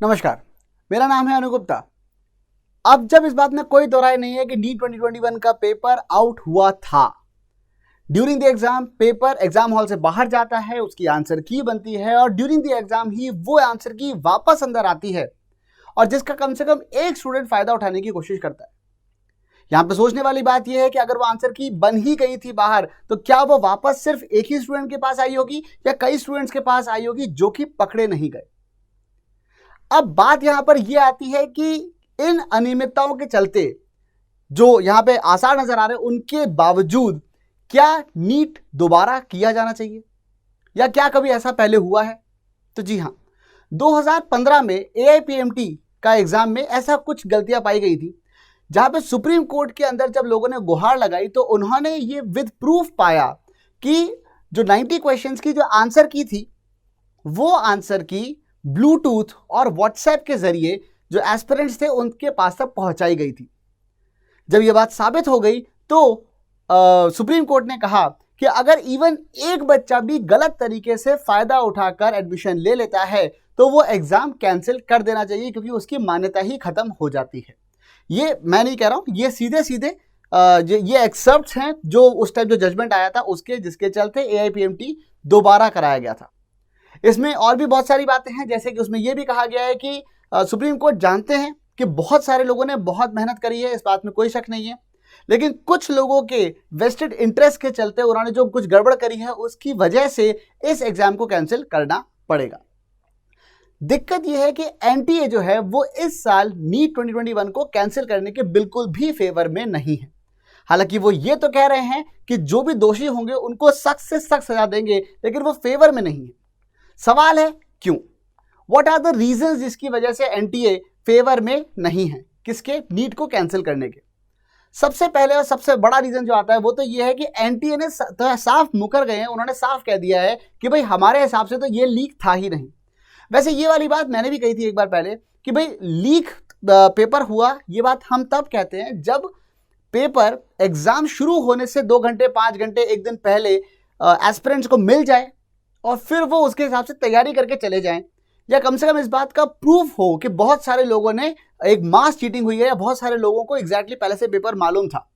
नमस्कार, मेरा नाम है अनु गुप्ता। अब जब इस बात में कोई दो राय नहीं है कि नीट 2021 का पेपर आउट हुआ था। During the exam paper exam hall से बाहर जाता है, उसकी आंसर की बनती है और ड्यूरिंग द एग्जाम ही वो आंसर की वापस अंदर आती है और जिसका कम से कम एक स्टूडेंट फायदा उठाने की कोशिश करता है। यहां पे सोचने वाली बात यह है कि अगर वो आंसर की बन ही गई थी बाहर, तो क्या वो वापस सिर्फ एक ही स्टूडेंट के पास आई होगी या कई स्टूडेंट्स के पास आई होगी जो कि पकड़े नहीं गए। अब बात यहां पर यह आती है कि इन अनियमितताओं के चलते जो यहां पे आसार नजर आ रहे हैं, उनके बावजूद क्या नीट दोबारा किया जाना चाहिए या क्या कभी ऐसा पहले हुआ है? तो जी हां, 2015 में AIPMT का एग्जाम में ऐसा कुछ गलतियां पाई गई थी, जहां पे सुप्रीम कोर्ट के अंदर जब लोगों ने गुहार लगाई तो उन्होंने ये विद प्रूफ पाया कि जो 90 क्वेश्चंस की जो आंसर की थी, वो आंसर की ब्लूटूथ और व्हाट्सएप के जरिए जो एस्पिरेंट्स थे उनके पास तक पहुंचाई गई थी। जब यह बात साबित हो गई तो सुप्रीम कोर्ट ने कहा कि अगर इवन एक बच्चा भी गलत तरीके से फायदा उठाकर एडमिशन ले लेता है तो वो एग्जाम कैंसिल कर देना चाहिए, क्योंकि उसकी मान्यता ही खत्म हो जाती है। ये मैं नहीं कह रहा हूं, ये सीधे सीधे ये एक्सेप्ट्स हैं जो उस टाइम जो जजमेंट आया था उसके, जिसके चलते AIPMT दोबारा कराया गया था। इसमें और भी बहुत सारी बातें हैं, जैसे कि उसमें यह भी कहा गया है कि सुप्रीम कोर्ट जानते हैं कि बहुत सारे लोगों ने बहुत मेहनत करी है, इस बात में कोई शक नहीं है, लेकिन कुछ लोगों के वेस्टेड इंटरेस्ट के चलते उन्होंने जो कुछ गड़बड़ करी है उसकी वजह से इस एग्जाम को कैंसिल करना पड़ेगा। दिक्कत यह है कि NTA जो है वो इस साल नीट 2021 को कैंसिल करने के बिल्कुल भी फेवर में नहीं है। हालांकि वो ये तो कह रहे हैं कि जो भी दोषी होंगे उनको सख्त से सख्त सजा देंगे, लेकिन वो फेवर में नहीं है। सवाल है क्यों? व्हाट आर द रीजंस जिसकी वजह से NTA फेवर में नहीं है किसके, नीट को कैंसिल करने के? सबसे पहले और सबसे बड़ा रीजन जो आता है वो तो ये है कि NTA ने तो साफ मुकर गए हैं, उन्होंने साफ कह दिया है कि भाई हमारे हिसाब से तो ये लीक था ही नहीं। वैसे ये वाली बात मैंने भी कही थी एक बार पहले कि भाई लीक पेपर हुआ, ये बात हम तब कहते हैं जब पेपर एग्जाम शुरू होने से 2 घंटे 5 घंटे एक दिन पहले एस्पिरेंट्स को मिल जाए और फिर वो उसके हिसाब से तैयारी करके चले जाएं, या कम से कम इस बात का प्रूफ हो कि बहुत सारे लोगों ने एक मास चीटिंग हुई है या बहुत सारे लोगों को एग्जैक्टली पहले से पेपर मालूम था,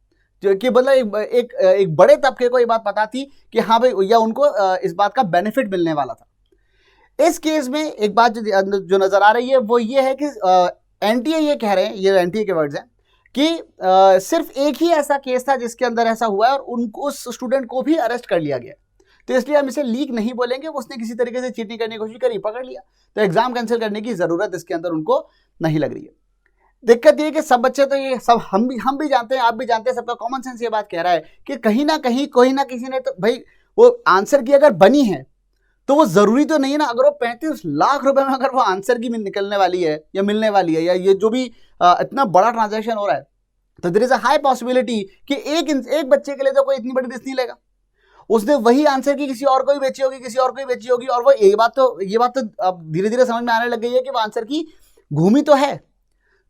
जो कि मतलब एक बड़े तबके को ये बात पता थी कि हाँ भाई, या उनको इस बात का बेनिफिट मिलने वाला था। इस केस में एक बात जो नजर आ रही है वो ये है कि NTA ये कह रहे हैं, ये NTA के वर्ड्स हैं कि सिर्फ एक ही ऐसा केस था जिसके अंदर ऐसा हुआ है और उनको उस स्टूडेंट को भी अरेस्ट कर लिया गया, तो इसलिए हम इसे लीक नहीं बोलेंगे, उसने किसी तरीके से चीटिंग करने की कोशिश करी, पकड़ लिया, तो एग्जाम कैंसिल करने की जरूरत इसके अंदर उनको नहीं लग रही है। दिक्कत ये कि सब बच्चे तो ये सब हम भी जानते हैं, आप भी जानते हैं, सबका कॉमन सेंस ये बात कह रहा है कि कहीं ना कहीं कोई ना किसी ने तो भाई वो आंसर की अगर बनी है तो वो जरूरी तो नहीं है ना, अगर वो 35 लाख रुपए में अगर वो आंसर की निकलने वाली है या मिलने वाली है या ये जो भी इतना बड़ा ट्रांजैक्शन हो रहा है, तो there is a high possibility कि एक बच्चे के लिए तो कोई इतनी बड़ी रिस्क नहीं लेगा। उसने वही आंसर की किसी और को भी बेची होगी, किसी और को भी बेची होगी, और वो ये बात तो अब धीरे धीरे समझ में आने लग गई है कि वो आंसर की घूमी तो है।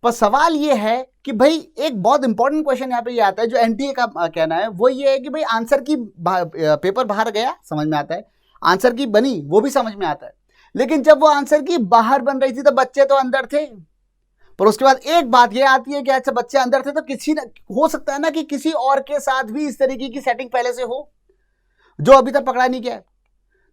पर सवाल ये है कि भाई एक बहुत इंपॉर्टेंट क्वेश्चन यहाँ पे ये आता है, जो NTA का कहना है वो ये है कि भाई आंसर की पेपर बाहर गया समझ में आता है, आंसर की बनी वो भी समझ में आता है, लेकिन जब वो आंसर की बाहर बन रही थी तो बच्चे तो अंदर थे। पर उसके बाद एक बात ये आती है कि अच्छा बच्चे अंदर थे तो किसी हो सकता है ना कि किसी और के साथ भी इस तरीके की सेटिंग पहले से हो जो अभी तक पकड़ा नहीं गया है।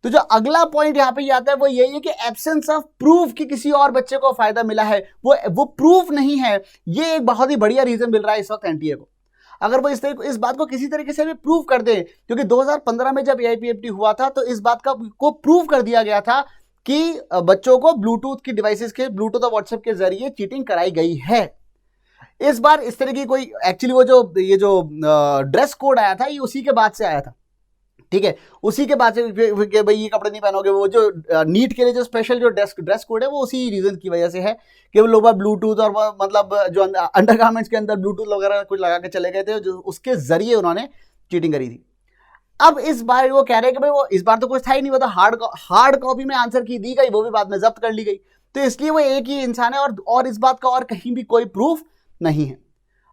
तो जो अगला पॉइंट यहाँ पे आता है वो यही है कि एब्सेंस ऑफ प्रूफ कि किसी और बच्चे को फायदा मिला है, वो प्रूफ नहीं है। ये एक बहुत ही बढ़िया रीजन मिल रहा है इस वक्त NTA को। अगर वो इस बात को किसी तरीके से भी प्रूव कर दे, क्योंकि 2015 में जब AIPMT हुआ था तो इस बात को प्रूव कर दिया गया था कि बच्चों को ब्लूटूथ की डिवाइसेस के, ब्लूटूथ और व्हाट्सएप के जरिए चीटिंग कराई गई है। इस बार इस तरह की कोई एक्चुअली वो जो ये जो ड्रेस कोड आया था ये उसी के बाद से आया था, ठीक है, उसी के बाद से भाई ये कपड़े नहीं पहनोगे, वो जो नीट के लिए जो स्पेशल जो ड्रेस कोड है वो उसी रीजन की वजह से है कि वो लोग ब्लूटूथ और मतलब जो अंडरगारमेंट्स के अंदर ब्लूटूथ वगैरह कुछ लगा के चले गए थे, जो उसके जरिए उन्होंने चीटिंग करी थी। अब इस बार वो कह रहे हैं कि भाई वो इस बार तो कुछ था ही नहीं, वो तो हार्ड कॉपी में आंसर की दी गई, वो भी बाद में जब्त कर ली गई, तो इसलिए वो एक ही इंसान है और इस बात का और कहीं भी कोई प्रूफ नहीं है।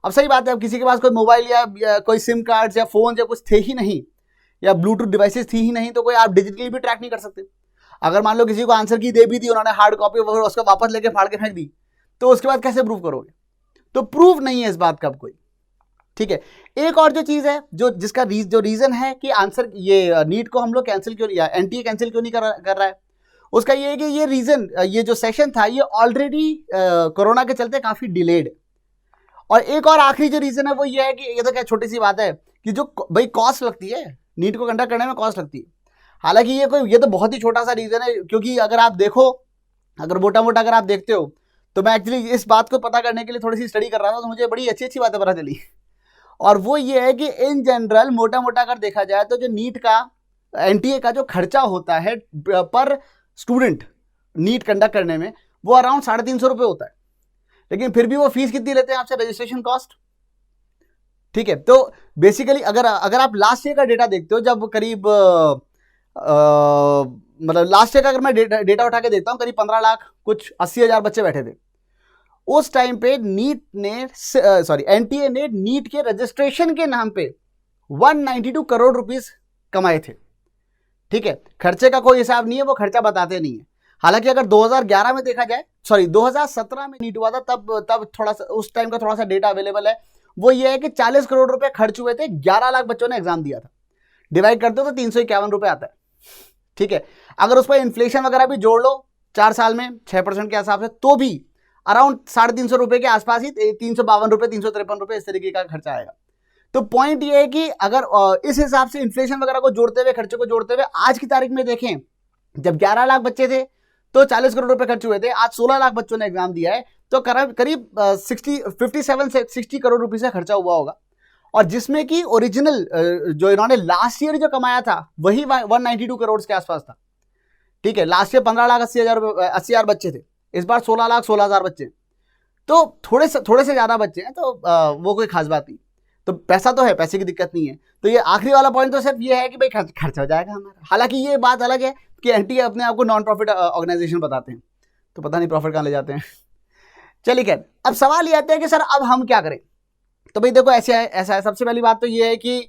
अब सही बात है, अब किसी के पास कोई मोबाइल या कोई सिम कार्ड या फोन या कुछ थे ही नहीं, या ब्लूटूथ डिवाइसेस थी ही नहीं, तो कोई आप डिजिटली भी ट्रैक नहीं कर सकते। अगर मान लो किसी को आंसर की दे भी दी उन्होंने हार्ड कॉपी, उसको वापस लेके फाड़ के फेंक दी, तो उसके बाद कैसे प्रूव करोगे? तो प्रूफ नहीं है इस बात का अब कोई। ठीक है, एक और जो चीज है जो जिसका जो रीजन है कि आंसर ये नीट को हम लोग कैंसिल क्यों, या एनटीए कैंसिल क्यों नहीं कर रहा है, उसका ये है कि ये रीजन, ये जो सेशन था ये ऑलरेडी कोरोना के चलते काफी डिलेड। और एक और आखिरी जो रीजन है वो ये है कि ये तो क्या छोटी सी बात है कि जो भाई कॉस्ट लगती है नीट को कंडक्ट करने में, कॉस्ट लगती है। हालांकि ये तो बहुत ही छोटा सा रीजन है, क्योंकि अगर आप देखो, अगर मोटा मोटा अगर आप देखते हो, तो मैं एक्चुअली इस बात को पता करने के लिए थोड़ी सी स्टडी कर रहा था, तो मुझे बड़ी अच्छी अच्छी बातें पता चली। और वो ये है कि इन जनरल मोटा मोटा अगर देखा जाए तो जो नीट का एनटीए का जो खर्चा होता है पर स्टूडेंट नीट कंडक्ट करने में, वो अराउंड 350 रुपये होता है। लेकिन फिर भी वो फीस कितनी लेते हैं आपसे? Registration cost. ठीक है, तो बेसिकली अगर आप लास्ट ईयर का डेटा देखते हो, जब करीब मतलब लास्ट ईयर का अगर मैं डेटा उठा के देखता हूं, करीब 15 लाख कुछ 80,000 बच्चे बैठे थे उस टाइम पे। एनटीए ने नीट के रजिस्ट्रेशन के नाम पे 192 करोड़ रुपीस कमाए थे। ठीक है, खर्चे का कोई हिसाब नहीं है, वो खर्चा बताते नहीं है। हालांकि अगर 2011 में देखा जाए, 2017 में नीट हुआ था, तब थोड़ा सा उस टाइम का थोड़ा सा डेटा अवेलेबल है। वो ये है कि 40 करोड़ रुपए खर्च हुए थे, 11 लाख बच्चों ने एग्जाम दिया था। डिवाइड करते हो तो 351 रुपए आता है। ठीक है, अगर उस पर इन्फ्लेशन वगैरह भी जोड़ लो 4 साल में 6% के हिसाब से, तो भी अराउंड 350 रुपए के आसपास ही, 352 रुपए 353 रुपए इस तरीके का खर्चा आएगा। तो पॉइंट ये है कि अगर इस हिसाब से इन्फ्लेशन वगैरह को जोड़ते हुए, खर्चे को जोड़ते हुए आज की तारीख में देखें, जब 11 लाख बच्चे थे तो 40 करोड़ रुपए खर्च हुए थे, आज 16 लाख बच्चों ने एग्जाम दिया है, तो करीब 57 से 60 करोड़ रुपए से खर्चा हुआ होगा। और जिसमें कि ओरिजिनल जो इन्होंने लास्ट ईयर जो कमाया था वही 192 करोड़ के आसपास था। ठीक है, लास्ट ईयर 15 लाख 80,000 बच्चे थे, इस बार 16 लाख 16,000 बच्चे, तो थोड़े से ज्यादा बच्चे हैं, तो वो कोई खास बात नहीं। तो पैसा तो है, पैसे की दिक्कत नहीं है। तो ये आखिरी वाला पॉइंट तो सिर्फ ये है कि भाई खर्चा हो जाएगा हमारा। हालांकि ये बात अलग है कि एनटीए अपने आप को नॉन प्रॉफिट ऑर्गेनाइजेशन बताते हैं, तो पता नहीं प्रॉफिट कहाँ ले जाते हैं। चलिए खैर, अब सवाल ये आता है कि सर अब हम क्या करें? तो भाई देखो, ऐसा है। सबसे पहली बात तो ये है कि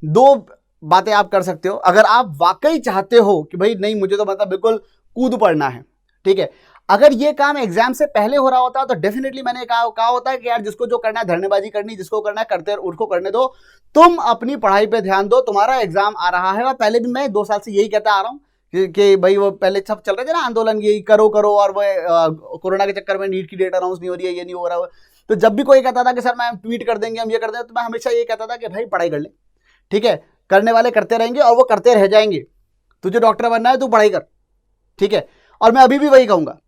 2 बातें आप कर सकते हो। अगर आप वाकई चाहते हो कि भाई नहीं, मुझे तो मतलब बिल्कुल कूद पड़ना है, ठीक है, अगर ये काम एग्जाम से पहले हो रहा होता तो डेफिनेटली मैंने कहा होता है कि यार जिसको जो करना है, धरनेबाजी करनी, जिसको करना है करते उसको करने दो, तुम अपनी पढ़ाई पे ध्यान दो, तुम्हारा एग्जाम आ रहा है। और पहले भी मैं 2 साल से यही कहता आ रहा हूँ कि भाई वो पहले सब चल रहे थे ना आंदोलन, यही करो, और वो कोरोना के चक्कर में नीट की डेट अनाउंस नहीं हो रही है, ये नहीं हो रहा है। तो जब भी कोई कहता था कि सर मैं ट्वीट कर देंगे, हम ये कर देंगे, तो मैं हमेशा ये कहता था कि भाई पढ़ाई कर ले। ठीक है, करने वाले करते रहेंगे और वो करते रह जाएंगे। तुझे डॉक्टर बनना है, तू पढ़ाई कर। ठीक है, और मैं अभी भी वही कहूंगा।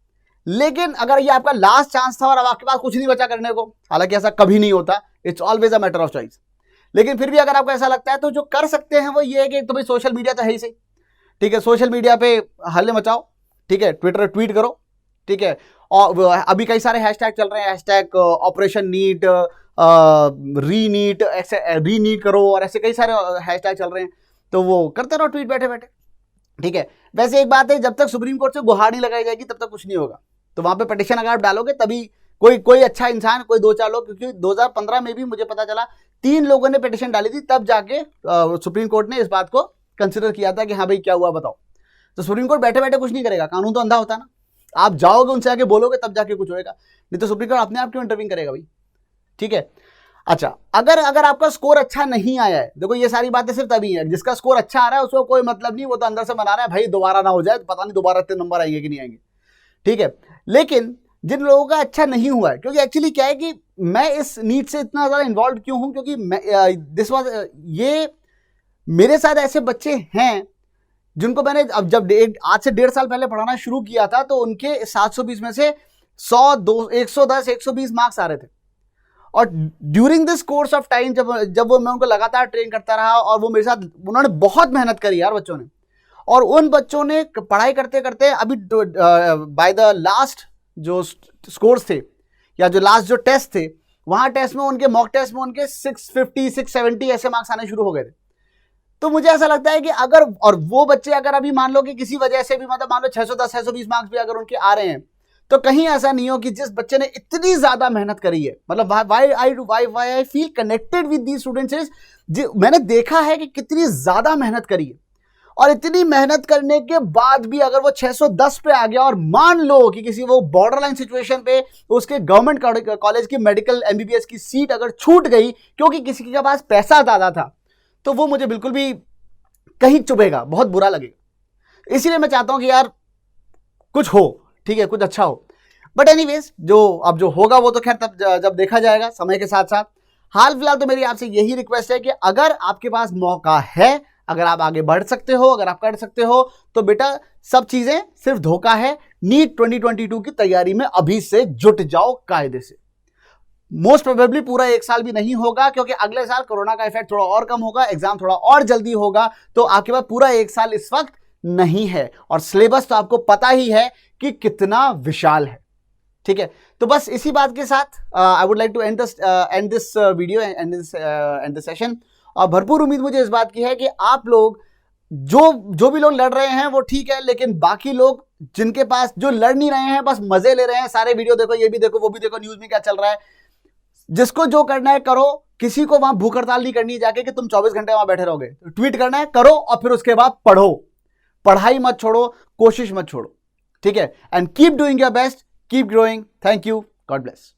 लेकिन अगर ये आपका लास्ट चांस था और अब आपके पास कुछ नहीं बचा करने को, हालांकि ऐसा कभी नहीं होता, it's always a matter of choice, लेकिन फिर भी अगर आपको ऐसा लगता है तो जो कर सकते हैं वो ये है कि तो भाई सोशल मीडिया तो है ही सही। ठीक है, सोशल मीडिया पे हल्ले मचाओ। ठीक है, ट्विटर ट्वीट करो। ठीक है, और अभी कई सारे हैशटैग चल रहे हैं, हैशटैग ऑपरेशन नीट, री नीट करो, और ऐसे कई सारे हैशटैग चल रहे हैं, तो वो करते रहो ट्वीट बैठे बैठे। ठीक है, वैसे एक बात है, जब तक सुप्रीम कोर्ट से गुहार नहीं लगाई जाएगी तब तक कुछ नहीं होगा। तो वहां पे पिटीशन अगर आप डालोगे तभी कोई अच्छा इंसान, कोई 2-4 लोग, क्योंकि 2015 में भी मुझे पता चला 3 लोगों ने पिटीशन डाली थी, तब जाके सुप्रीम कोर्ट ने इस बात को कंसिडर किया था कि हाँ भाई क्या हुआ बताओ। तो सुप्रीम कोर्ट बैठे बैठे कुछ नहीं करेगा, कानून तो अंधा होता है ना, आप जाओगे उनसे आके बोलोगे तब जाके कुछ होएगा, नहीं तो सुप्रीम कोर्ट अपने आप क्यों इंटरवीन करेगा भाई। ठीक है, अच्छा, अगर आपका स्कोर अच्छा नहीं आया है, देखो ये सारी बातें सिर्फ तभी है, जिसका स्कोर अच्छा आ रहा है उसको कोई मतलब नहीं, वो तो अंदर से मना रहा है भाई दोबारा ना हो जाए, पता नहीं दोबारा इतने नंबर आएंगे कि नहीं आएंगे। ठीक है, लेकिन जिन लोगों का अच्छा नहीं हुआ है, क्योंकि एक्चुअली क्या है कि मैं इस नीट से इतना ज्यादा इन्वॉल्व क्यों हूं, क्योंकि ये मेरे साथ ऐसे बच्चे हैं जिनको मैंने अब जब आज से 1.5 साल पहले पढ़ाना शुरू किया था, तो उनके 720 में से 110 120 मार्क्स आ रहे थे। और during this course of time जब वो मैं उनको लगातार ट्रेन करता रहा, और वो मेरे साथ, उन्होंने बहुत मेहनत करी यार बच्चों ने, और उन बच्चों ने पढ़ाई करते करते अभी बाय द लास्ट जो स्कोर्स थे, या जो लास्ट जो टेस्ट थे, वहां टेस्ट में उनके मॉक टेस्ट में उनके 650 670 ऐसे मार्क्स आने शुरू हो गए थे। तो मुझे ऐसा लगता है कि अगर, और वो बच्चे अगर अभी मान लो कि किसी वजह से भी मतलब मान लो 610 620 मार्क्स भी अगर उनके आ रहे हैं, तो कहीं ऐसा नहीं हो कि जिस बच्चे ने इतनी ज्यादा मेहनत करी है, मतलब why I feel connected with these students is, मैंने देखा है कि कितनी ज्यादा मेहनत करी है, और इतनी मेहनत करने के बाद भी अगर वो 610 पे आ गया और मान लो कि किसी वो बॉर्डर लाइन सिचुएशन पे उसके गवर्नमेंट कॉलेज की मेडिकल एमबीबीएस की सीट अगर छूट गई क्योंकि किसी के पास पैसा ज्यादा था, तो वो मुझे बिल्कुल भी कहीं चुभेगा, बहुत बुरा लगेगा। इसीलिए मैं चाहता हूं कि यार कुछ हो, ठीक है, कुछ अच्छा हो। बट एनीवेज जो होगा वो तो खैर तब जब देखा जाएगा समय के साथ साथ। हाल फिलहाल तो मेरी आपसे यही रिक्वेस्ट है कि अगर आपके पास मौका है, अगर आप आगे बढ़ सकते हो, अगर आप कर सकते हो, तो बेटा सब चीजें सिर्फ धोखा है। नीट 2022 की तैयारी में अभी से जुट जाओ कायदे से। मोस्ट प्रोबेबली पूरा 1 साल भी नहीं होगा क्योंकि अगले साल कोरोना का इफेक्ट थोड़ा और कम होगा, एग्जाम थोड़ा और जल्दी होगा, तो आपके पास पूरा 1 साल इस वक्त नहीं है। और सिलेबस तो आपको पता ही है कि कितना विशाल है, ठीक है। तो बस इसी बात के साथ I would like to end this video and this session. और भरपूर उम्मीद मुझे इस बात की है कि आप लोग जो भी लोग लड़ रहे हैं वो ठीक है, लेकिन बाकी लोग जिनके पास जो लड़ नहीं रहे हैं, बस मजे ले रहे हैं, सारे वीडियो देखो, ये भी देखो, वो भी देखो, न्यूज में क्या चल रहा है, जिसको जो करना है करो। किसी को वहां भूख हड़ताल नहीं करनी है जाके कि तुम 24 घंटे वहां बैठे रहोगे। ट्वीट करना है करो और फिर उसके बाद पढ़ो, पढ़ाई मत छोड़ो, कोशिश मत छोड़ो, ठीक है। And keep doing your best, keep growing. Thank you, God bless.